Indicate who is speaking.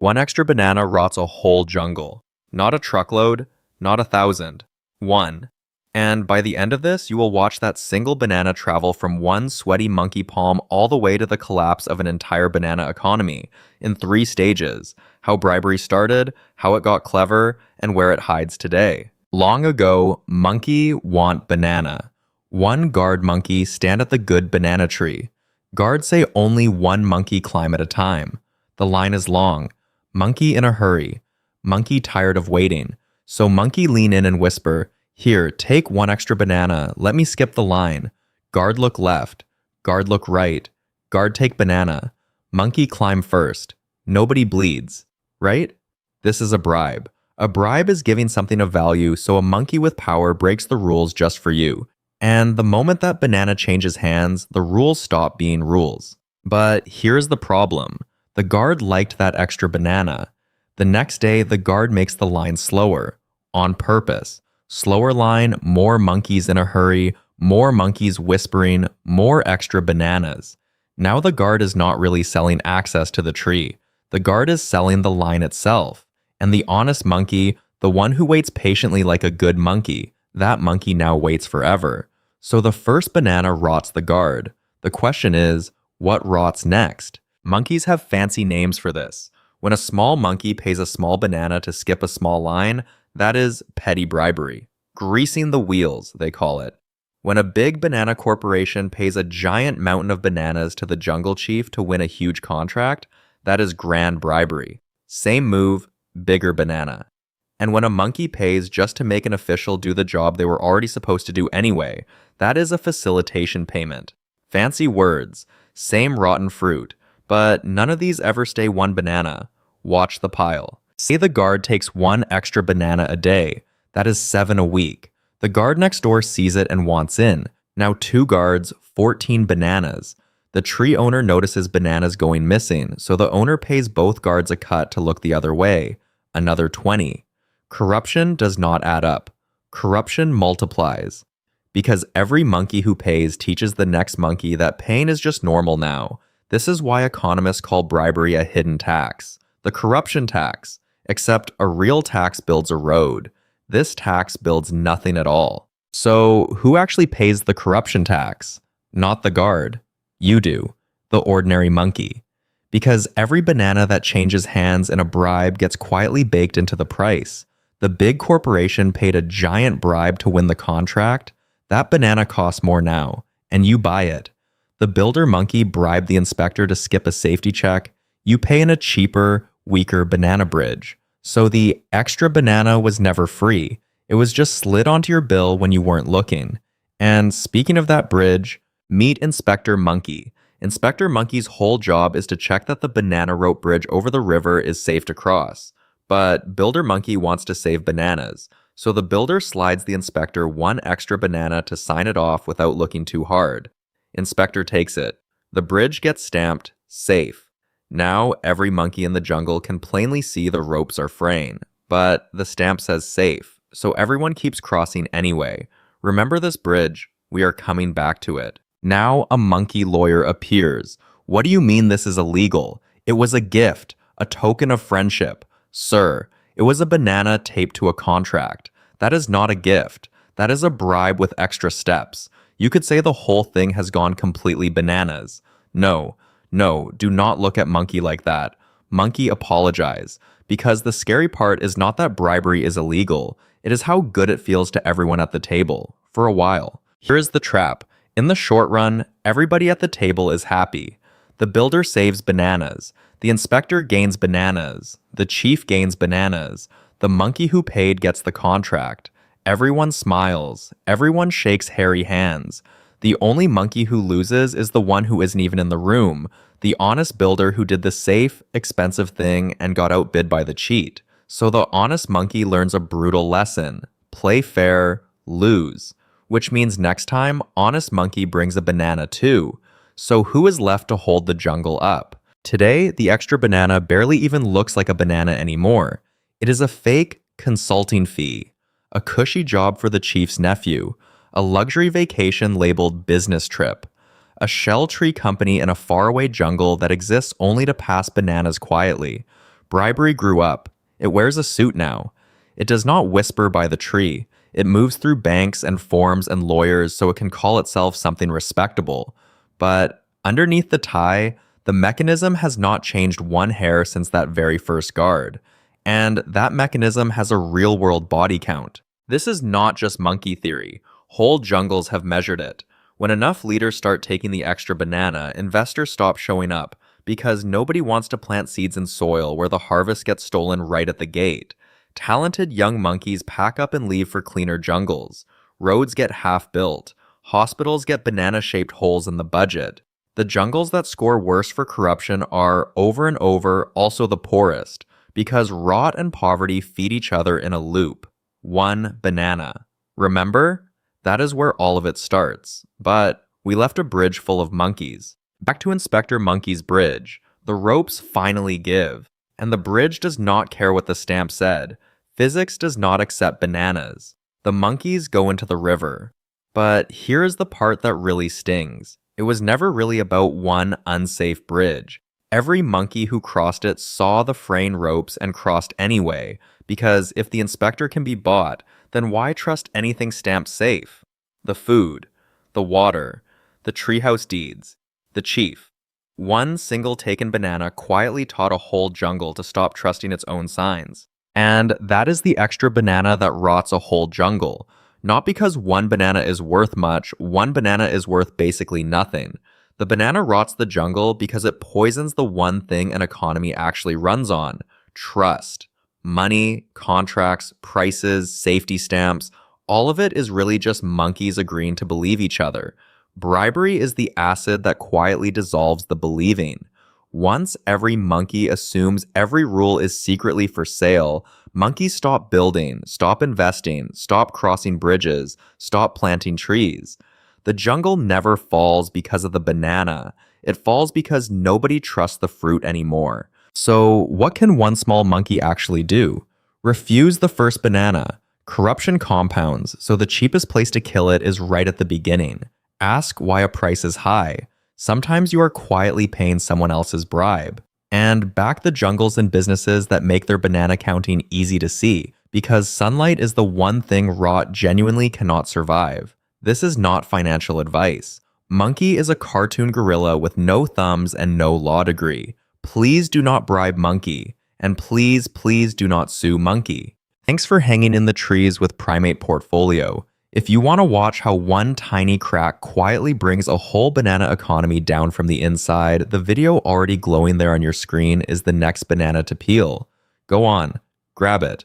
Speaker 1: One extra banana rots a whole jungle. Not a truckload, not 1,000. One. And by the end of this, you will watch that single banana travel from one sweaty monkey palm all the way to the collapse of an entire banana economy in 3 stages: how bribery started, how it got clever, and where it hides today. Long ago, monkey want banana. One guard monkey stand at the good banana tree. Guards say only one monkey climb at a time. The line is long. Monkey in a hurry. Monkey tired of waiting. So monkey lean in and whisper, "Here, take one extra banana. Let me skip the line." Guard look left. Guard look right. Guard take banana. Monkey climb first. Nobody bleeds. Right? This is a bribe. A bribe is giving something of value, so a monkey with power breaks the rules just for you. And the moment that banana changes hands, the rules stop being rules. But here's the problem. The guard liked that extra banana. The next day, the guard makes the line slower. On purpose. Slower line, more monkeys in a hurry, more monkeys whispering, more extra bananas. Now the guard is not really selling access to the tree. The guard is selling the line itself. And the honest monkey, the one who waits patiently like a good monkey, that monkey now waits forever. So the first banana rots the guard. The question is, what rots next? Monkeys have fancy names for this. When a small monkey pays a small banana to skip a small line, that is petty bribery. Greasing the wheels, they call it. When a big banana corporation pays a giant mountain of bananas to the jungle chief to win a huge contract, that is grand bribery. Same move, bigger banana. And when a monkey pays just to make an official do the job they were already supposed to do anyway, that is a facilitation payment. Fancy words, same rotten fruit, but none of these ever stay one banana. Watch the pile. Say the guard takes one extra banana a day. That is 7 a week. The guard next door sees it and wants in. Now 2 guards, 14 bananas. The tree owner notices bananas going missing, so the owner pays both guards a cut to look the other way. Another 20. Corruption does not add up. Corruption multiplies. Because every monkey who pays teaches the next monkey that paying is just normal now. This is why economists call bribery a hidden tax. The corruption tax. Except a real tax builds a road. This tax builds nothing at all. So who actually pays the corruption tax? Not the guard. You do. The ordinary monkey. Because every banana that changes hands in a bribe gets quietly baked into the price. The big corporation paid a giant bribe to win the contract. That banana costs more now, and you buy it. The builder monkey bribed the inspector to skip a safety check. You pay in a cheaper, weaker banana bridge. So the extra banana was never free. It was just slid onto your bill when you weren't looking. And speaking of that bridge, meet Inspector Monkey. Inspector Monkey's whole job is to check that the banana rope bridge over the river is safe to cross. But Builder Monkey wants to save bananas. So the builder slides the inspector one extra banana to sign it off without looking too hard. Inspector takes it. The bridge gets stamped, safe. Now, every monkey in the jungle can plainly see the ropes are fraying, but the stamp says safe, so everyone keeps crossing anyway. Remember this bridge? We are coming back to it. Now, a monkey lawyer appears. What do you mean this is illegal? It was a gift, a token of friendship. Sir, it was a banana taped to a contract. That is not a gift. That is a bribe with extra steps. You could say the whole thing has gone completely bananas. No, do not look at Monkey like that. Monkey, apologize. Because the scary part is not that bribery is illegal. It is how good it feels to everyone at the table. For a while. Here is the trap. In the short run, everybody at the table is happy. The builder saves bananas. The inspector gains bananas. The chief gains bananas. The monkey who paid gets the contract. Everyone smiles. Everyone shakes hairy hands. The only monkey who loses is the one who isn't even in the room, the honest builder who did the safe, expensive thing and got outbid by the cheat. So the honest monkey learns a brutal lesson. Play fair, lose. Which means next time, honest monkey brings a banana too. So who is left to hold the jungle up? Today, the extra banana barely even looks like a banana anymore. It is a fake consulting fee. A cushy job for the chief's nephew. A luxury vacation labeled business trip. A shell tree company in a faraway jungle that exists only to pass bananas quietly. Bribery grew up. It wears a suit now. It does not whisper by the tree. It moves through banks and forms and lawyers so it can call itself something respectable. But underneath the tie, the mechanism has not changed one hair since that very first guard. And that mechanism has a real-world body count. This is not just monkey theory. Whole jungles have measured it. When enough leaders start taking the extra banana, investors stop showing up because nobody wants to plant seeds in soil where the harvest gets stolen right at the gate. Talented young monkeys pack up and leave for cleaner jungles. Roads get half-built. Hospitals get banana-shaped holes in the budget. The jungles that score worst for corruption are, over and over, also the poorest, because rot and poverty feed each other in a loop. One banana. Remember? That is where all of it starts. But we left a bridge full of monkeys. Back to Inspector Monkey's bridge. The ropes finally give. And the bridge does not care what the stamp said. Physics does not accept bananas. The monkeys go into the river. But here is the part that really stings. It was never really about one unsafe bridge. Every monkey who crossed it saw the fraying ropes and crossed anyway, because if the inspector can be bought, then why trust anything stamped safe? The food, the water, the treehouse deeds, the chief. One single taken banana quietly taught a whole jungle to stop trusting its own signs. And that is the extra banana that rots a whole jungle. Not because one banana is worth much, one banana is worth basically nothing. The banana rots the jungle because it poisons the one thing an economy actually runs on: trust. Money, contracts, prices, safety stamps, all of it is really just monkeys agreeing to believe each other. Bribery is the acid that quietly dissolves the believing. Once every monkey assumes every rule is secretly for sale, monkeys stop building, stop investing, stop crossing bridges, stop planting trees. The jungle never falls because of the banana. It falls because nobody trusts the fruit anymore. So what can one small monkey actually do? Refuse the first banana. Corruption compounds, so the cheapest place to kill it is right at the beginning. Ask why a price is high. Sometimes you are quietly paying someone else's bribe. And back the jungles and businesses that make their banana counting easy to see, because sunlight is the one thing rot genuinely cannot survive. This is not financial advice. Monkey is a cartoon gorilla with no thumbs and no law degree. Please do not bribe Monkey, and please, please do not sue Monkey. Thanks for hanging in the trees with Primate Portfolio. If you want to watch how one tiny crack quietly brings a whole banana economy down from the inside, the video already glowing there on your screen is the next banana to peel. Go on, grab it.